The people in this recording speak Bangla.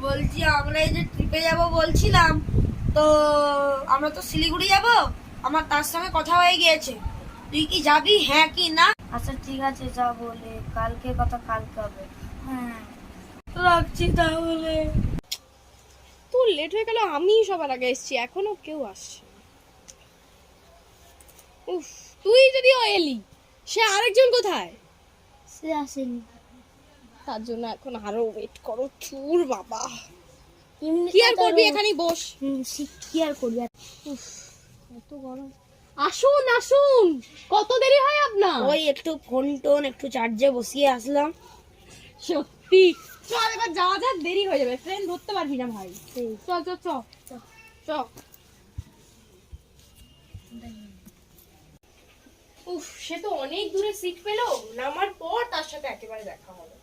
বলছি আমরা এই যে ট্রিপে যাব বলছিলাম, তো আমরা তো শিলিগুড়ি যাব, আমার তার সঙ্গে কথা হয়ে গিয়েছে। তুই কি যাবি, হ্যাঁ কি না? আচ্ছা ঠিক আছে, যা বলে কালকে কথা কালকে হবে। হ্যাঁ, রাখছি তাহলে। তোর লেট হয়ে গেল, আমি সবার আগে এসেছি, এখনো কেউ আসছে না। উফ, তুই যদিও এলি, সে আরেকজন কোথায়? সে আসেনি, তার জন্য এখন আরো ওয়েট করো। চুর বাবা, কি আর করবি, এখানেই বস। কি আর করবি। উফ, কত গরম। আসুন আসুন, কত দেরি হয় আপনার? ওই একটু ফোন টোন একটু চার্জে বসিয়ে আসলাম। সত্যি, চল এবার যাওয়া যাক, দেরি হয়ে যাবে, ট্রেন ধরতে পারবি না ভাই। চল চল চল চল। উফ, সে তো অনেক দূরে সিট পেলো, নামার পর তার সাথে একেবারে দেখা হবে।